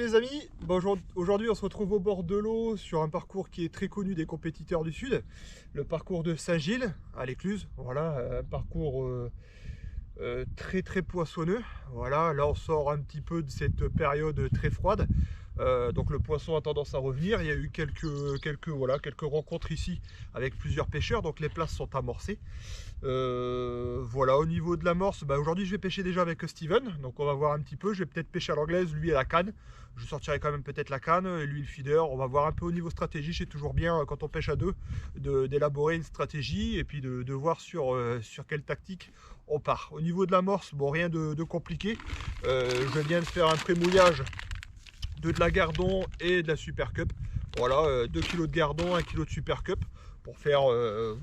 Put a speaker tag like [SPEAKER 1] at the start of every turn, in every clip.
[SPEAKER 1] les amis, aujourd'hui on se retrouve au bord de l'eau sur un parcours qui est très connu des compétiteurs du Sud, le parcours de Saint-Gilles à l'Écluse. Voilà, un parcours très poissonneux. Voilà, là on sort un petit peu de cette période très froide. Donc le poisson a tendance à revenir. Il y a eu quelques rencontres ici avec plusieurs pêcheurs, donc les places sont amorcées. Voilà, au niveau de l'amorce, aujourd'hui je vais pêcher déjà avec Steven, donc on va voir un petit peu. Je vais peut-être pêcher à l'anglaise, lui à la canne. Je sortirai quand même peut-être la canne et lui le feeder. On va voir un peu au niveau stratégie. C'est toujours bien quand on pêche à deux d'élaborer une stratégie et puis de voir sur quelle tactique on part. Au niveau de l'amorce, bon, rien de compliqué. Je viens de faire un pré-mouillage de la Gardon et de la Super Cup. Voilà, 2 kg de Gardon, 1 kg de Super Cup pour faire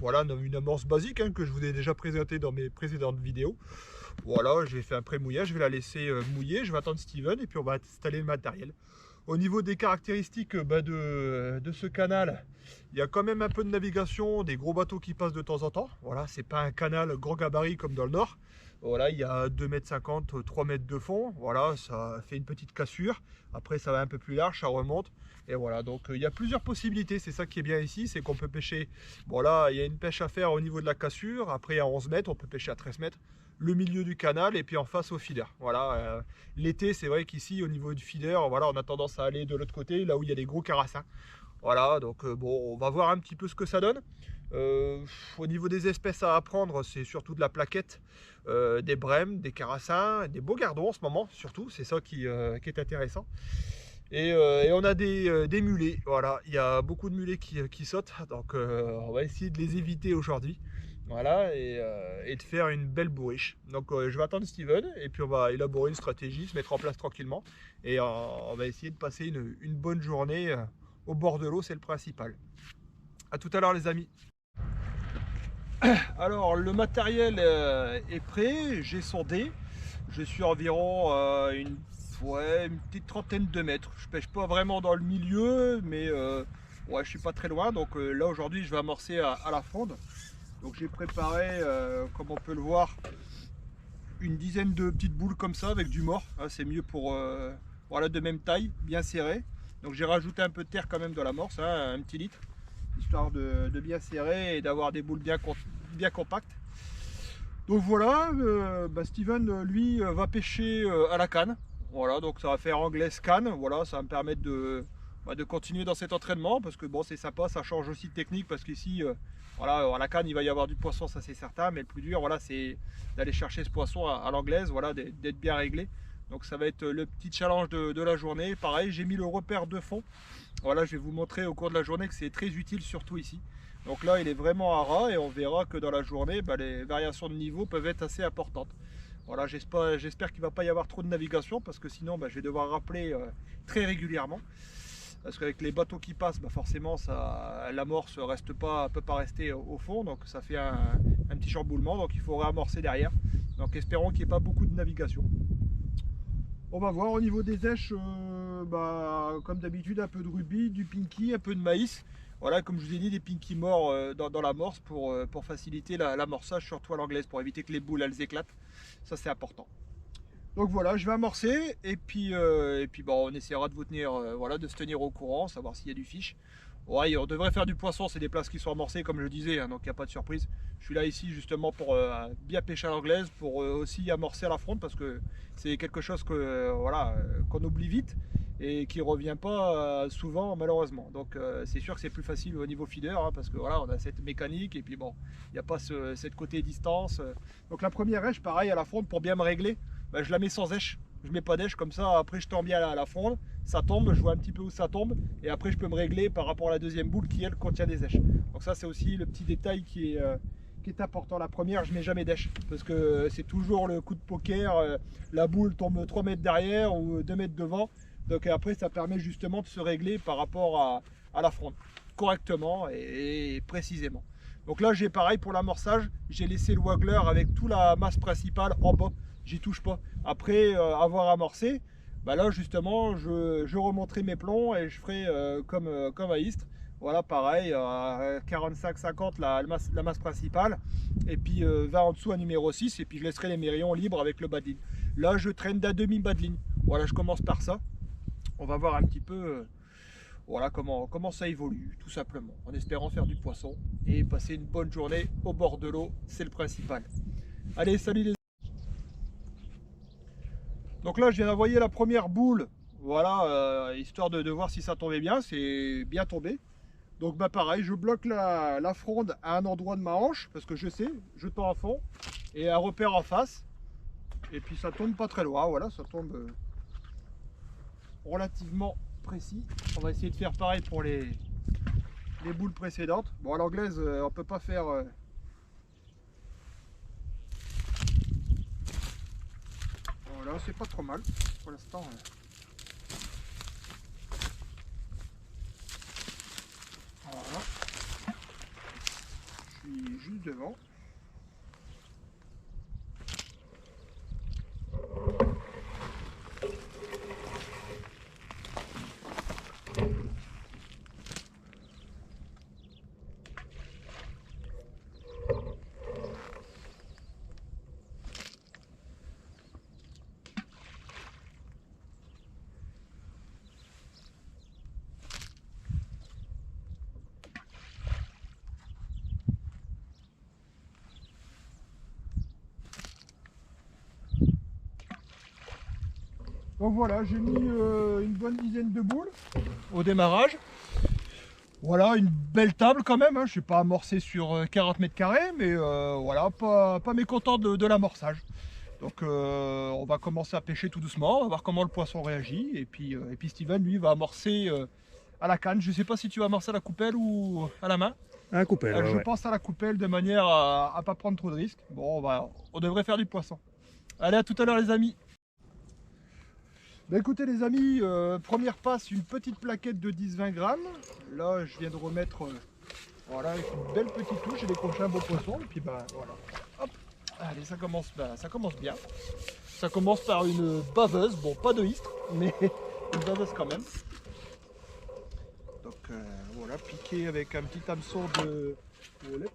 [SPEAKER 1] voilà, une amorce basique que je vous ai déjà présenté dans mes précédentes vidéos. Voilà, je vais faire un pré-mouillage, je vais la laisser mouiller, je vais attendre Steven et puis on va installer le matériel. Au niveau des caractéristiques de ce canal, il y a quand même un peu de navigation, des gros bateaux qui passent de temps en temps. Voilà, c'est pas un canal grand gabarit comme dans le nord. Voilà, il y a 2,50 m, 3 mètres de fond. Voilà, ça fait une petite cassure. Après, ça va un peu plus large, ça remonte. Et voilà, donc il y a plusieurs possibilités. C'est ça qui est bien ici, c'est qu'on peut pêcher. Bon, là, il y a une pêche à faire au niveau de la cassure. Après, à 11 mètres, on peut pêcher à 13 mètres. Le milieu du canal et puis en face au feeder. Voilà, l'été, c'est vrai qu'ici, au niveau du feeder, voilà, on a tendance à aller de l'autre côté, là où il y a des gros carassins. Voilà, donc bon, on va voir un petit peu ce que ça donne. Au niveau des espèces à apprendre, c'est surtout de la plaquette, des brèmes, des carassins, des beaux gardons en ce moment, surtout, c'est ça qui est intéressant. Et on a des mulets, voilà, il y a beaucoup de mulets qui sautent, donc on va essayer de les éviter aujourd'hui. Voilà, et de faire une belle bourriche. Donc je vais attendre Steven et puis on va élaborer une stratégie, se mettre en place tranquillement. Et on va essayer de passer une bonne journée au bord de l'eau, c'est le principal. A tout à l'heure les amis. Alors le matériel est prêt, j'ai sondé. Je suis environ une petite trentaine de mètres. Je pêche pas vraiment dans le milieu, mais ouais, je suis pas très loin. Donc là aujourd'hui je vais amorcer à la fronde. Donc j'ai préparé, comme on peut le voir, une dizaine de petites boules comme ça avec du mort. C'est mieux pour voilà, de même taille, bien serré. Donc j'ai rajouté un peu de terre quand même dans l'amorce, un petit litre, histoire de bien serrer et d'avoir des boules bien compactes. Donc voilà, Steven lui va pêcher à la canne. Voilà, donc ça va faire anglaise canne. Voilà, ça va me permettre de continuer dans cet entraînement parce que bon, c'est sympa, ça change aussi de technique parce qu'ici voilà, à la canne il va y avoir du poisson, ça c'est certain, mais le plus dur voilà, c'est d'aller chercher ce poisson à l'anglaise, voilà, d'être bien réglé. Donc ça va être le petit challenge de la journée. Pareil, j'ai mis le repère de fond. Voilà, je vais vous montrer au cours de la journée que c'est très utile, surtout ici. Donc là il est vraiment à ras et on verra que dans la journée les variations de niveau peuvent être assez importantes. Voilà, j'espère qu'il ne va pas y avoir trop de navigation parce que sinon je vais devoir rappeler très régulièrement. Parce qu'avec les bateaux qui passent, forcément l'amorce ne peut pas rester au fond, donc ça fait un petit chamboulement, donc il faut réamorcer derrière. Donc espérons qu'il n'y ait pas beaucoup de navigation. On va voir au niveau des èches, comme d'habitude un peu de rubis, du pinky, un peu de maïs. Voilà, comme je vous ai dit, des pinky morts dans l'amorce pour faciliter l'amorçage, surtout à l'anglaise, pour éviter que les boules elles éclatent. Ça c'est important. Donc voilà, je vais amorcer et puis on essaiera de vous tenir, voilà, de se tenir au courant, savoir s'il y a du fiche. Ouais, on devrait faire du poisson, c'est des places qui sont amorcées comme je le disais, donc il n'y a pas de surprise. Je suis là ici justement pour bien pêcher à l'anglaise, pour aussi amorcer à la fronde parce que c'est quelque chose que voilà, qu'on oublie vite et qui ne revient pas souvent malheureusement. Donc c'est sûr que c'est plus facile au niveau feeder parce que voilà, on a cette mécanique et puis bon, il n'y a pas cette côté distance. Donc la première èche, pareil à la fronde pour bien me régler. Je la mets sans èche, je mets pas d'èche comme ça, après je tombe bien à la fronde, ça tombe, je vois un petit peu où ça tombe et après je peux me régler par rapport à la deuxième boule qui elle contient des èches. Donc ça c'est aussi le petit détail qui est important. La première je mets jamais d'èche parce que c'est toujours le coup de poker, la boule tombe 3 mètres derrière ou 2 mètres devant, donc après ça permet justement de se régler par rapport à la fronde correctement et précisément. Donc là j'ai pareil pour l'amorçage, j'ai laissé le waggler avec toute la masse principale en bas. J'y touche pas. Après avoir amorcé, là justement je remonterai mes plombs et je ferai comme à Istres. Voilà, pareil, 45-50 la masse principale et puis 20 en dessous à numéro 6 et puis je laisserai les mérillons libres avec le bas de ligne. Là je traîne d'un demi bas de ligne. Voilà, je commence par ça. On va voir un petit peu voilà comment ça évolue, tout simplement, en espérant faire du poisson et passer une bonne journée au bord de l'eau, c'est le principal. Allez, salut les amis. Donc là, je viens d'envoyer la première boule, voilà, histoire de voir si ça tombait bien, c'est bien tombé. Donc bah pareil, je bloque la fronde à un endroit de ma hanche, parce que je sais, je tends à fond, et un repère en face, et puis ça tombe pas très loin, voilà, ça tombe relativement précis. On va essayer de faire pareil pour les boules précédentes. Bon, à l'anglaise, on peut pas faire... Voilà, c'est pas trop mal pour l'instant. Voilà. Je suis juste devant. Donc voilà, j'ai mis une bonne dizaine de boules au démarrage. Voilà, une belle table quand même, hein. Je ne suis pas amorcé sur 40 mètres carrés, mais voilà, pas mécontent de l'amorçage. Donc on va commencer à pêcher tout doucement, on va voir comment le poisson réagit. Et puis Steven, lui, va amorcer à la canne. Je ne sais pas si tu vas amorcer à la coupelle ou à la main.
[SPEAKER 2] À la coupelle,
[SPEAKER 1] Je
[SPEAKER 2] ouais.
[SPEAKER 1] pense à la coupelle de manière à ne pas prendre trop de risques. Bon, on devrait faire du poisson. Allez, à tout à l'heure les amis. Bah écoutez les amis, première passe, une petite plaquette de 10-20 grammes. Là je viens de remettre voilà, avec une belle petite touche, j'ai décroché un beau poisson et puis bah voilà. Hop. Allez, ça commence bien. Ça commence par une baveuse, bon pas de istre, mais une baveuse quand même. Donc voilà, piqué avec un petit hameçon de Rolex.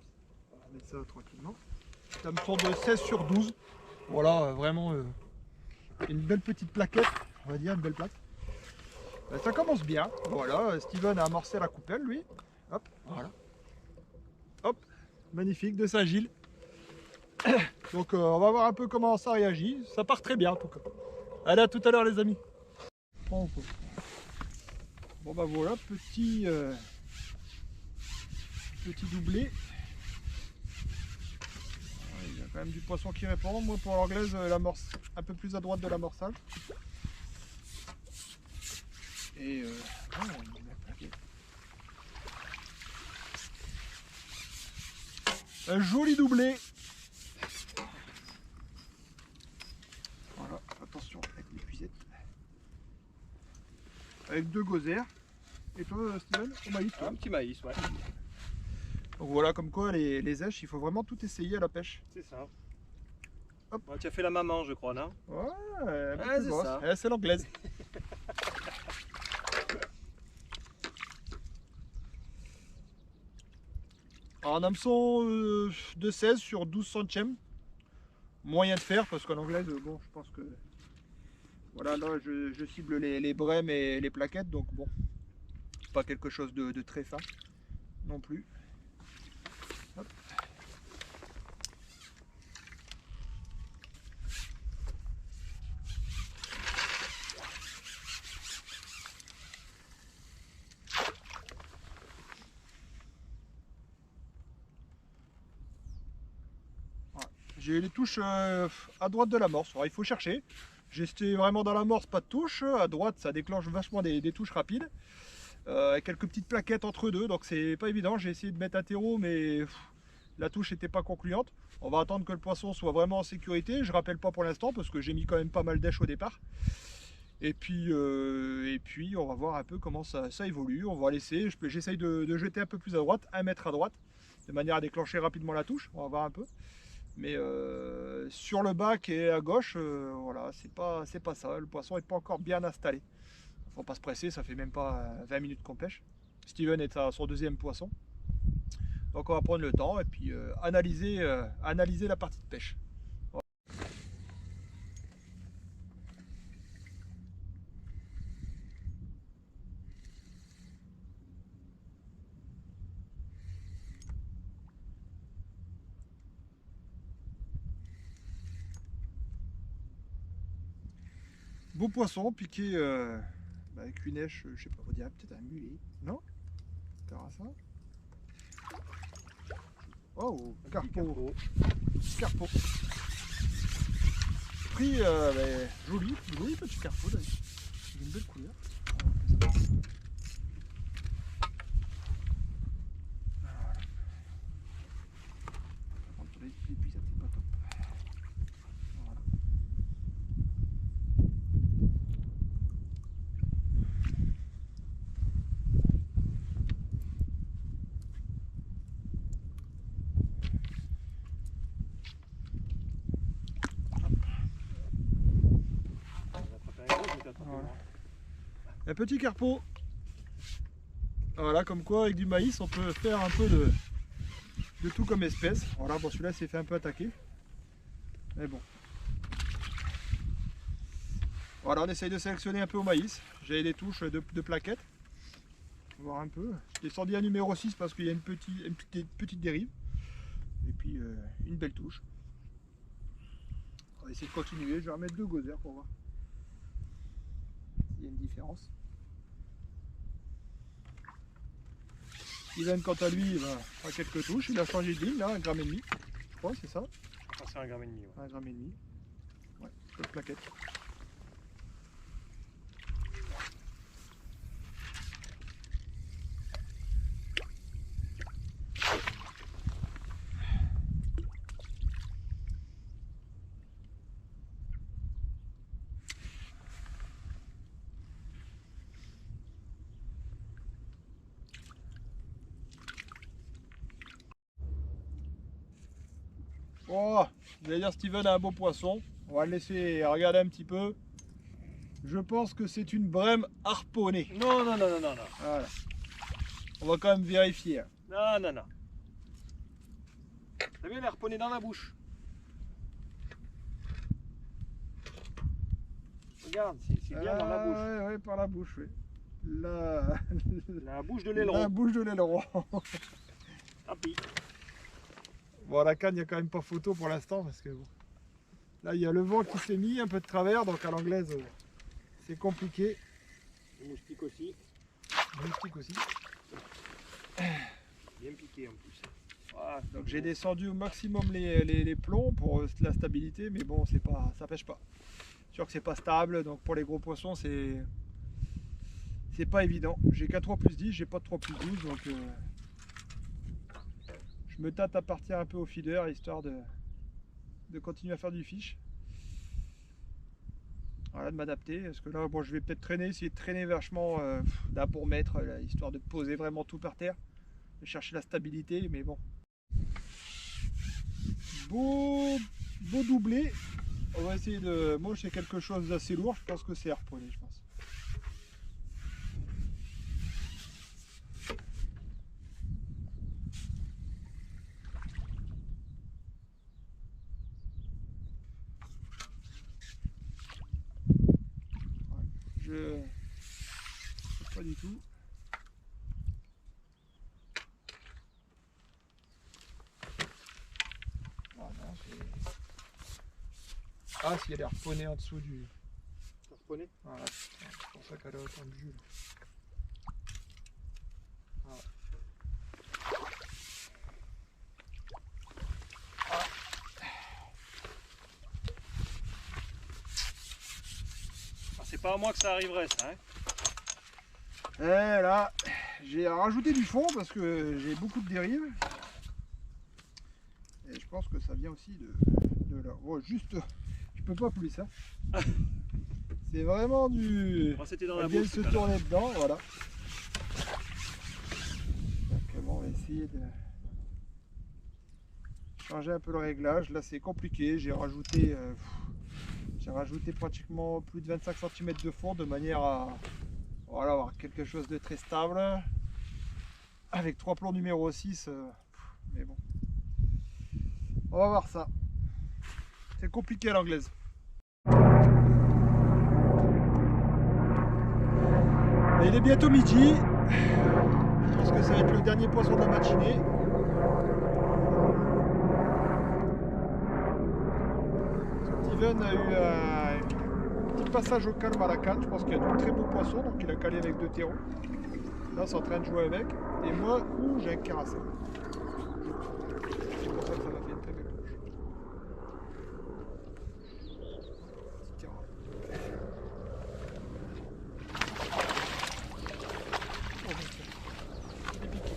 [SPEAKER 1] On va mettre ça tranquillement. Petit hameçon de 16 sur 12. Voilà, vraiment une belle petite plaquette. On va dire une belle plaque. Ça commence bien. Voilà, Steven a amorcé la coupelle, lui. Hop, voilà. Hop, magnifique, de Saint-Gilles. Donc on va voir un peu comment ça réagit. Ça part très bien en tout cas. Allez, à tout à l'heure les amis. Bon bah voilà, petit doublé. Il y a quand même du poisson qui répond. Moi pour l'anglaise, l'amorce un peu plus à droite de l'amorçage. Et un joli doublé. Voilà, attention avec l'épuisette. Avec 2 gozères. Et toi Steven, au maïs toi?
[SPEAKER 2] Un petit maïs, ouais.
[SPEAKER 1] Donc voilà, comme quoi les èches, il faut vraiment tout essayer à la pêche.
[SPEAKER 2] C'est ça.
[SPEAKER 1] Hop.
[SPEAKER 2] Ouais, tu as fait la maman, je crois, non?
[SPEAKER 1] Ouais,
[SPEAKER 2] c'est ça.
[SPEAKER 1] C'est l'anglaise. Alors, un hameçon de 16 sur 12 centièmes. Moyen de faire parce qu'en anglaise, bon, je pense que voilà, là je cible les brèmes et les plaquettes, donc bon, pas quelque chose de très fin non plus. Hop. Voilà. J'ai les touches à droite de l'amorce. Il faut chercher. J'étais vraiment dans l'amorce, pas de touche. À droite, ça déclenche vachement des touches rapides. Avec quelques petites plaquettes entre deux, donc c'est pas évident. J'ai essayé de mettre un terreau, mais la touche n'était pas concluante. On va attendre que le poisson soit vraiment en sécurité. Je rappelle pas pour l'instant parce que j'ai mis quand même pas mal d'èches au départ. Et puis on va voir un peu comment ça évolue. On va laisser, j'essaye de jeter un peu plus à droite, 1 mètre à droite, de manière à déclencher rapidement la touche. On va voir un peu. Mais sur le bac et à gauche, voilà, c'est pas ça. Le poisson n'est pas encore bien installé. Faut pas se presser, ça fait même pas 20 minutes qu'on pêche. Steven est à son 2e poisson. Donc on va prendre le temps et puis analyser la partie de pêche. Beau poisson piqué avec une èche, je sais pas, on dirait peut-être un mulet, non? Ça. Oh, carpeau. Carpeau. Prix joli petit carpeau d'ailleurs. Il a une belle couleur. Voilà. Les puits, ça c'est pas top. Voilà. Voilà. Un petit carpeau. Voilà, comme quoi avec du maïs on peut faire un peu de tout comme espèce. Voilà, bon celui-là s'est fait un peu attaquer. Mais bon. Voilà, on essaye de sélectionner un peu au maïs. J'ai des touches de plaquettes. On va voir un peu. J'ai descendu un numéro 6 parce qu'il y a une petite dérive. Et puis une belle touche. On va essayer de continuer. Je vais remettre 2 gozer pour voir s'il y a une différence. Steven, quant à lui, a quelques touches. Il a changé de ligne, là, 1,5 g. Je crois, c'est ça?
[SPEAKER 2] Je crois que c'est 1,5 g. Ouais.
[SPEAKER 1] 1,5 g. Ouais, cette plaquette. Oh, j'allais dire Steven a un beau poisson. On va le laisser regarder un petit peu. Je pense que c'est une brème harponnée.
[SPEAKER 2] Non.
[SPEAKER 1] Voilà. On va quand même vérifier.
[SPEAKER 2] Non. T'as vu, elle est harponnée dans la bouche. Regarde, c'est bien dans la bouche.
[SPEAKER 1] Ouais, par la bouche, oui.
[SPEAKER 2] La bouche de l'aileron.
[SPEAKER 1] La bouche de l'aileron.
[SPEAKER 2] Tant pis.
[SPEAKER 1] Bon, la canne, il n'y a quand même pas photo pour l'instant parce que bon. Là, il y a le vent qui s'est mis un peu de travers, donc à l'anglaise, c'est compliqué.
[SPEAKER 2] Le moustique aussi.
[SPEAKER 1] Le moustique aussi.
[SPEAKER 2] Bien piqué en plus. Voilà,
[SPEAKER 1] donc j'ai descendu au maximum les plombs pour la stabilité, mais bon, c'est pas, ça pêche pas. C'est sûr que c'est pas stable, donc pour les gros poissons, c'est pas évident. J'ai qu'un 3+10, j'ai pas de 3+12, donc je me tâte à partir un peu au feeder, histoire de continuer à faire du fish. Voilà, de m'adapter, parce que là, bon, je vais peut-être essayer de traîner vachement d'un pour mètre, là, histoire de poser vraiment tout par terre, de chercher la stabilité, mais bon. Beau doublé. On va essayer de... Moi, c'est quelque chose d'assez lourd, je pense que c'est harponné, je pense. Je sais pas du tout. Ah, s'il y a des harponnés en dessous du...
[SPEAKER 2] Harponné.
[SPEAKER 1] Voilà, c'est pour ça qu'elle a autant de jus. Voilà.
[SPEAKER 2] C'est pas à moi que ça arriverait ça, hein.
[SPEAKER 1] Et là, j'ai rajouté du fond parce que j'ai beaucoup de dérives. Et je pense que ça vient aussi de là. Oh, juste, je peux pas plus ça. C'est vraiment du...
[SPEAKER 2] Oh, c'était dans
[SPEAKER 1] elle
[SPEAKER 2] la
[SPEAKER 1] vient
[SPEAKER 2] bouche.
[SPEAKER 1] se tourner dedans, voilà. Donc bon, on va essayer de changer un peu le réglage. Là c'est compliqué, j'ai rajouté pratiquement plus de 25 cm de fond de manière à voilà, avoir quelque chose de très stable. Avec 3 plombs numéro 6, mais bon. On va voir ça. C'est compliqué à l'anglaise. Et il est bientôt midi. Je pense que ça va être le dernier poisson de la matinée. Steven a eu un petit passage au calme à la canne. Je pense qu'il y a de très beaux poissons, donc il a calé avec 2 terreaux. Là, c'est en train de jouer avec. Et moi, j'ai un carassin. C'est pour ça que ça m'a fait une très belle bouche. Petit carassin. Oh, bon, tiens. Il pique.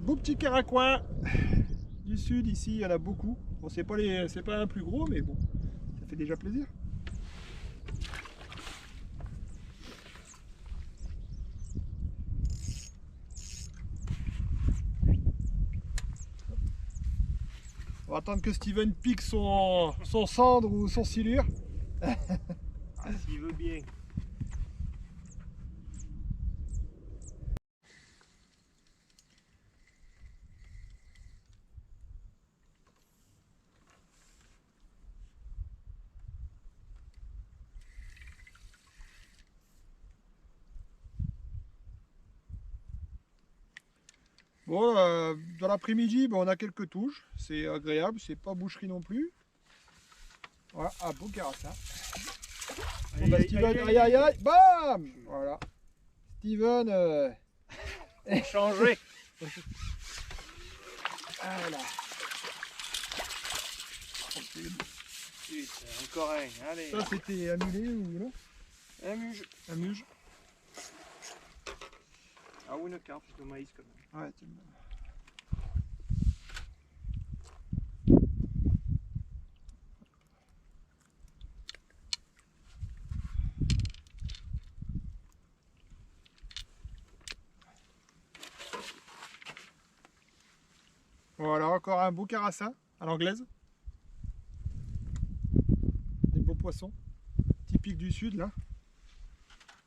[SPEAKER 1] Beau petit caracoin du sud, ici il y en a beaucoup. Bon, c'est pas un plus gros, mais bon, ça fait déjà plaisir. On va attendre que Steven pique son cendre ou son silure.
[SPEAKER 2] Ah, s'il veut bien.
[SPEAKER 1] Bon, dans l'après-midi, on a quelques touches. C'est agréable, c'est pas boucherie non plus. Voilà, un beau carassin. Bon, bah, Steven, aïe, bam! Voilà. Steven,
[SPEAKER 2] Changer.
[SPEAKER 1] voilà.
[SPEAKER 2] Putain, encore un. Allez.
[SPEAKER 1] Ça, c'était un mulet ou non?
[SPEAKER 2] Un muge.
[SPEAKER 1] Un muge.
[SPEAKER 2] Ah, ou une carpe, c'est au maïs quand même.
[SPEAKER 1] Ouais, voilà, encore un beau carassin à l'anglaise. Des beaux poissons, typiques du sud là.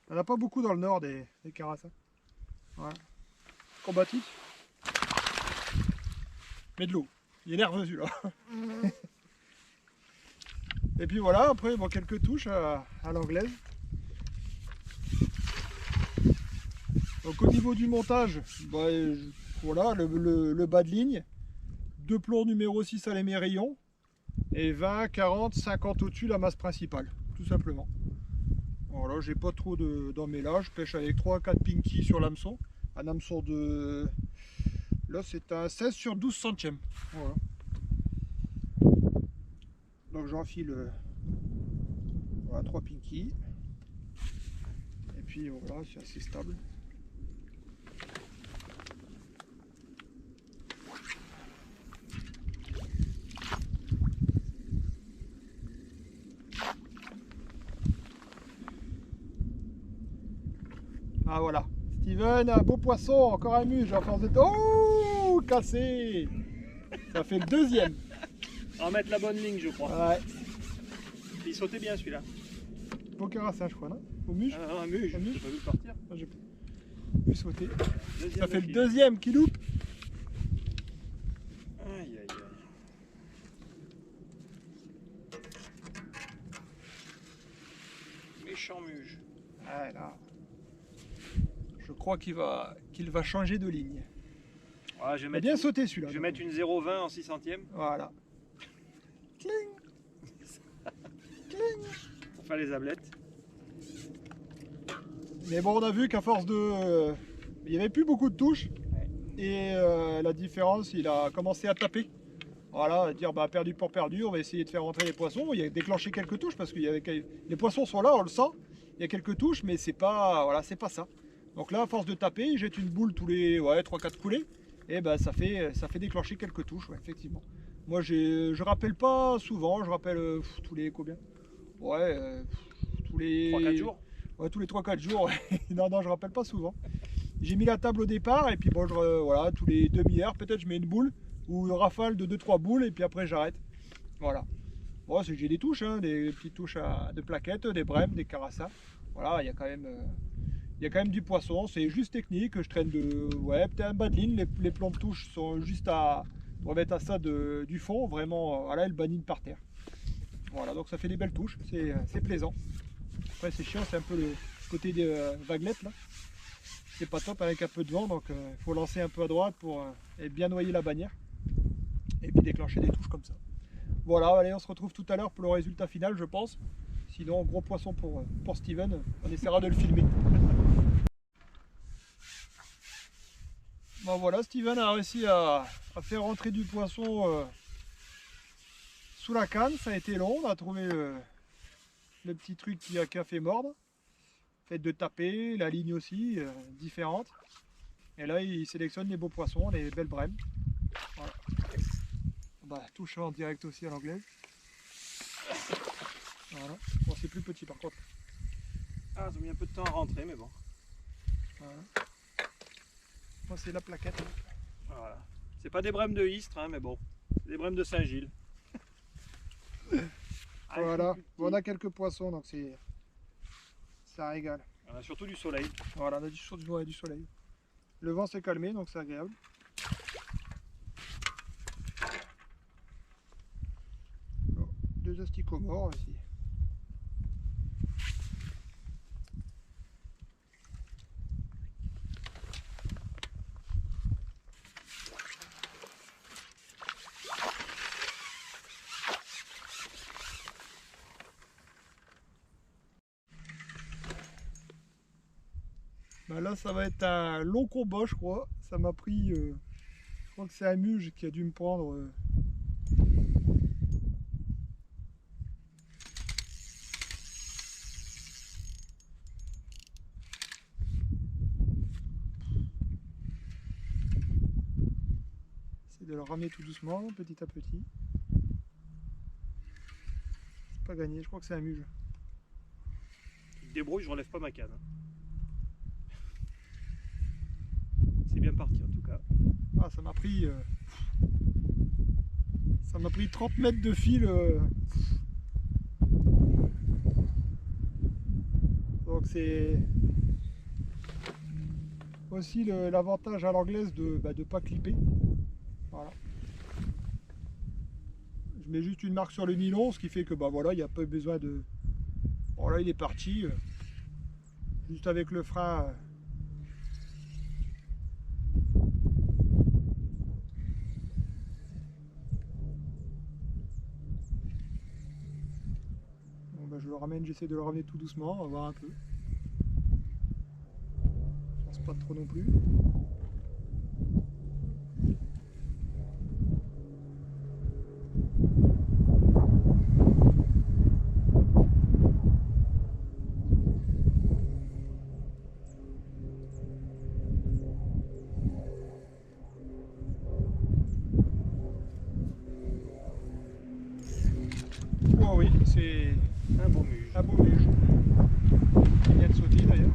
[SPEAKER 1] Il n'y en a pas beaucoup dans le nord des carassins. Voilà. Combatif. Mais de l'eau. Il est nerveux celui-là. Et puis voilà, après bon, quelques touches à l'anglaise. Donc au niveau du montage, bah, voilà le bas de ligne. 2 plombs numéro 6 à l'émerillon. Et 20, 40, 50 au-dessus la masse principale. Tout simplement. Voilà, j'ai pas trop d'emmêlage. Je pêche avec 3 à 4 pinky sur l'hameçon. Un hameçon de... Là c'est un 16 sur 12 centièmes. Voilà. Donc j'enfile voilà, 3 pinky. Et puis voilà, c'est assez stable. Ah voilà. Steven, un beau poisson, encore un muge à force de... Oh, cassé. Ça fait le deuxième.
[SPEAKER 2] On va mettre la bonne ligne, je crois.
[SPEAKER 1] Ouais.
[SPEAKER 2] Il sautait bien celui-là.
[SPEAKER 1] Beau carassin, je crois, non? Au muge?
[SPEAKER 2] Ah, non, un muge.
[SPEAKER 1] Un muge.
[SPEAKER 2] J'ai pas vu le partir.
[SPEAKER 1] Ah, j'ai vu sauter.
[SPEAKER 2] Deuxième
[SPEAKER 1] Ça fait le
[SPEAKER 2] d'affilée.
[SPEAKER 1] deuxième qui loupe.
[SPEAKER 2] Aïe, aïe, aïe. Méchant muge.
[SPEAKER 1] Ah, là. Je crois qu'il va changer de ligne.
[SPEAKER 2] Ouais, je vais
[SPEAKER 1] Il a
[SPEAKER 2] mettre,
[SPEAKER 1] bien sauté celui-là.
[SPEAKER 2] je vais mettre une 0,20 en 6 centièmes
[SPEAKER 1] Voilà. Cling. Cling.
[SPEAKER 2] pour faire les ablettes.
[SPEAKER 1] Mais bon, on a vu qu'à force de... il n'y avait plus beaucoup de touches. Et la différence, il a commencé à taper. Voilà, à dire bah, perdu pour perdu, on va essayer de faire rentrer les poissons. Il a déclenché quelques touches parce que les poissons sont là, on le sent. Il y a quelques touches, mais c'est pas, voilà, c'est pas ça. Donc là, à force de taper, il jette une boule tous les 3-4 coulées. Et ben ça fait déclencher quelques touches, ouais, effectivement. Moi, je rappelle pas souvent, je rappelle tous les combien? Ouais, tous les
[SPEAKER 2] 3-4 jours.
[SPEAKER 1] Ouais, tous les 3-4 jours. Ouais. Non, je rappelle pas souvent. J'ai mis la table au départ et puis bon, voilà, tous les demi-heures, peut-être je mets une boule ou une rafale de 2-3 boules et puis après j'arrête. Voilà. Bon, j'ai des touches, hein, des petites touches de plaquettes, des brèmes, des carassins. Voilà, il y a quand même du poisson, c'est juste technique. Je traîne peut-être un bas de ligne, les plombs de touche sont juste à remettre à ça du fond, vraiment, voilà, le banine par terre. Voilà, donc ça fait des belles touches, c'est plaisant. Après c'est chiant, c'est un peu côté des vaguelettes là. C'est pas top avec un peu de vent, donc il faut lancer un peu à droite pour et bien noyer la bannière. Et puis déclencher des touches comme ça. Voilà, allez, on se retrouve tout à l'heure pour le résultat final, je pense. Sinon, gros poisson pour Steven, on essaiera de le filmer. Bon voilà, Steven a réussi à faire rentrer du poisson sous la canne. Ça a été long, on a trouvé le petit truc qui a fait mordre. Fait de taper, la ligne aussi, différente. Et là, il sélectionne les beaux poissons, les belles brèmes. Voilà. Bah, touche en direct aussi à l'anglaise. Voilà. Bon, c'est plus petit par contre.
[SPEAKER 2] Ah, ils ont mis un peu de temps à rentrer, mais bon.
[SPEAKER 1] Voilà. Moi, c'est la plaquette.
[SPEAKER 2] Voilà. C'est pas des brèmes de Istres, hein, mais bon. C'est des brèmes de Saint-Gilles.
[SPEAKER 1] Voilà. Bon, on a quelques poissons, donc ça régale.
[SPEAKER 2] On a surtout du soleil.
[SPEAKER 1] Voilà, on a du soleil. Le vent s'est calmé, donc c'est agréable. Bon, 2 asticots morts ici. Bah là, ça va être un long combat, je crois. Ça m'a pris. Je crois que c'est un muge qui a dû me prendre. C'est de le ramener tout doucement, petit à petit. C'est pas gagné, je crois que c'est un muge.
[SPEAKER 2] Tu te débrouilles, je relève pas ma canne. C'est bien parti en tout cas.
[SPEAKER 1] Ah, ça m'a pris. Ça m'a pris 30 mètres de fil. Donc c'est aussi l'avantage à l'anglaise de ne pas clipper. Voilà. Je mets juste une marque sur le nylon, ce qui fait que bah voilà, il n'y a pas besoin de. Voilà, il est parti. Juste avec le frein. Bon, bah, je le ramène, j'essaie de le ramener tout doucement, on va voir un peu. Je pense pas trop non plus. Oh oui, c'est
[SPEAKER 2] Un beau muge.
[SPEAKER 1] un beau muge. Il vient de sauter d'ailleurs.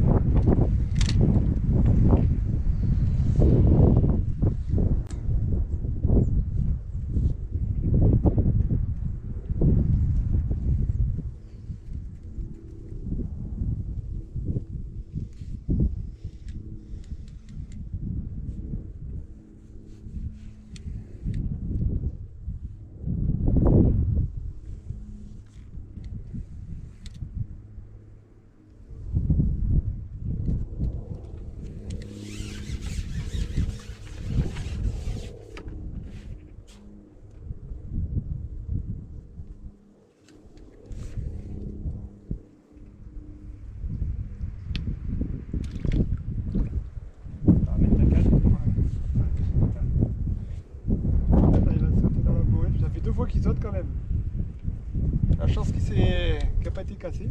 [SPEAKER 2] Ramène ta canne.
[SPEAKER 1] Là, il va sauter dans la bouée. Ça fait 2 fois qu'il saute quand même. La chance qu'il n'a pas été cassé.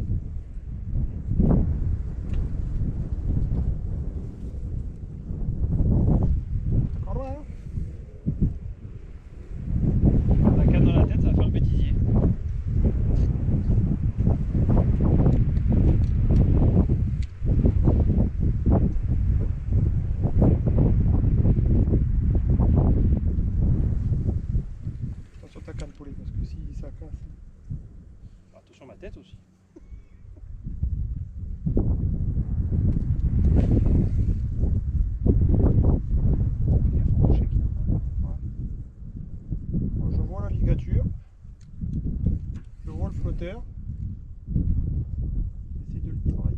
[SPEAKER 1] Encore loin, hein.
[SPEAKER 2] La canne dans la tête, ça va faire un bêtisier.
[SPEAKER 1] Attention ta canne poulet, parce que si ça casse.
[SPEAKER 2] Attention ma tête aussi.
[SPEAKER 1] Bon, je vois la ligature. Je vois le flotteur. J'essaie de le travailler.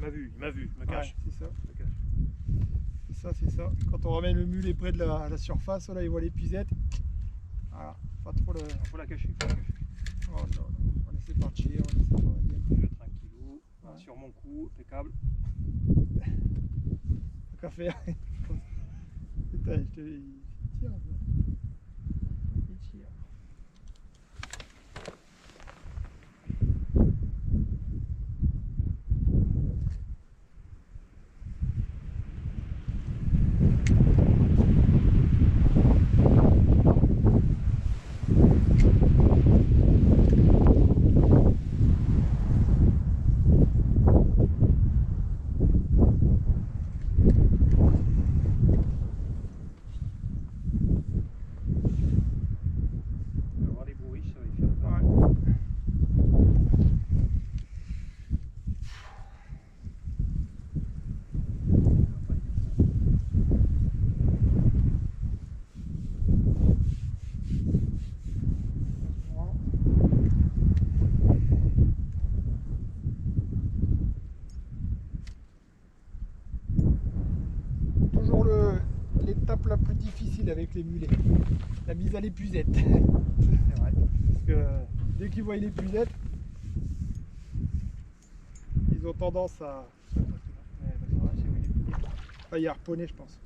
[SPEAKER 2] il m'a vu, il me cache.
[SPEAKER 1] Ouais, c'est ça.
[SPEAKER 2] Il me cache.
[SPEAKER 1] C'est ça. Quand on ramène le mulet près de la surface, là il voit l'épuisette. Voilà, pas trop le.
[SPEAKER 2] Faut la cacher, faut la cacher.
[SPEAKER 1] Oh non, non. On laisse partir, on laisse partir.
[SPEAKER 2] Je vais tranquillou,
[SPEAKER 1] Ouais.
[SPEAKER 2] sur mon cou, impeccable.
[SPEAKER 1] Tant qu'à faire. Putain, il tire. Il tire.
[SPEAKER 2] On va voir les bourriches, ça va y faire peur.
[SPEAKER 1] Ouais. Toujours l'étape la plus difficile avec les mulets, la mise à l'épuisette. C'est vrai. Parce que dès qu'ils voient l'épuisette, ils ont tendance à. Ah, il y a harponné, je pense.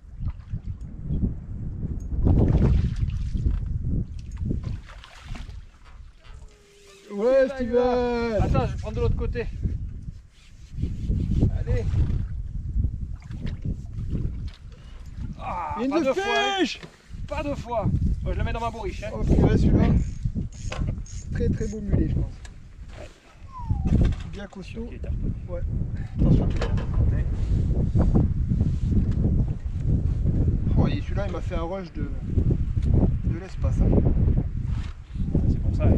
[SPEAKER 1] Ouais, Steven!
[SPEAKER 2] Attends, je vais prendre de l'autre côté. Allez. Ah,
[SPEAKER 1] Une
[SPEAKER 2] pas
[SPEAKER 1] de
[SPEAKER 2] deux fois, hein.
[SPEAKER 1] pêche!
[SPEAKER 2] Pas deux fois. Bon, je le mets dans ma bourriche. Hein.
[SPEAKER 1] Oh purée, celui-là. Très très beau mulet, je pense. Bien costaud.
[SPEAKER 2] Ok, t'as reconnu.
[SPEAKER 1] Ouais. Attention. Oh, et celui-là, il m'a fait un rush de l'espace. Hein.
[SPEAKER 2] C'est pour ça. Hein.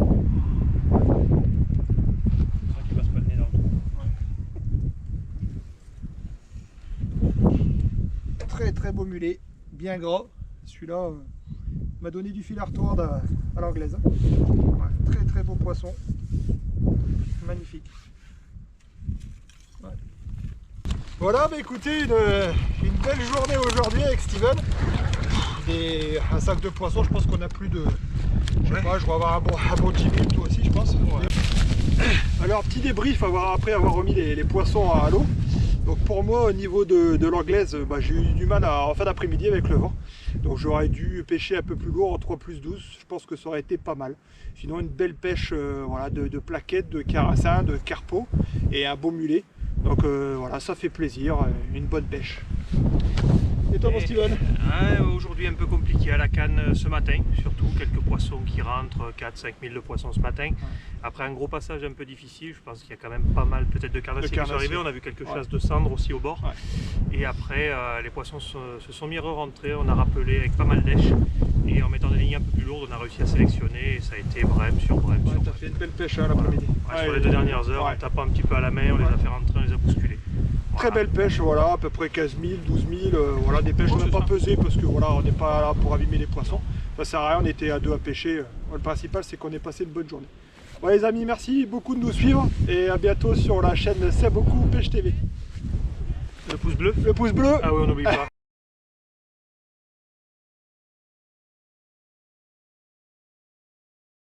[SPEAKER 2] C'est ça qui passe pas le nez dans le trou.
[SPEAKER 1] Très très beau mulet, bien gras. Celui-là m'a donné du fil à retordre à l'anglaise. Ouais, très très beau poisson. Magnifique. Ouais. Voilà, bah écoutez, une belle journée aujourd'hui avec Steven. Un sac de poisson, je pense qu'on a plus de. Je sais pas, je vais avoir un bon 10 000, toi aussi, je pense. Ouais. Alors, petit débrief après avoir remis les poissons à l'eau. Donc pour moi, au niveau de l'anglaise, j'ai eu du mal en fin d'après-midi avec le vent. Donc j'aurais dû pêcher un peu plus lourd en 3 + 12. Je pense que ça aurait été pas mal. Sinon, une belle pêche voilà, de plaquettes, de carassins, de carpeaux et un beau mulet. Donc voilà, ça fait plaisir, une bonne pêche. Et toi, mon Steven?
[SPEAKER 2] Aujourd'hui un peu compliqué à la canne ce matin, surtout quelques poissons qui rentrent, 4-5 000 de poissons ce matin. Ouais. Après un gros passage un peu difficile, je pense qu'il y a quand même pas mal peut-être de carnassiers qui sont arrivés, on a vu quelques chasses de cendre aussi au bord. Ouais. Et après les poissons se sont mis à re-rentrer, on a rappelé avec pas mal d'èches et en mettant des lignes un peu plus lourdes, on a réussi à sélectionner et ça a été brème sur brème.
[SPEAKER 1] Ouais, t'as fait une belle pêche l'après-midi.
[SPEAKER 2] Ouais, sur les 2 dernières heures, en tapant un petit peu à la main, on les a fait rentrer, on les a bousculés.
[SPEAKER 1] Très belle pêche, voilà, à peu près 15 000, 12 000, voilà, des pêches qu'on n'a pas pesées parce que voilà, on n'est pas là pour abîmer les poissons. Ça sert à rien, on était à 2 à pêcher. Le principal, c'est qu'on ait passé une bonne journée. Bon, les amis, merci beaucoup de nous suivre et à bientôt sur la chaîne C'est beaucoup Pêche TV.
[SPEAKER 2] Le pouce bleu?
[SPEAKER 1] Le pouce bleu.
[SPEAKER 2] Ah oui, on n'oublie pas.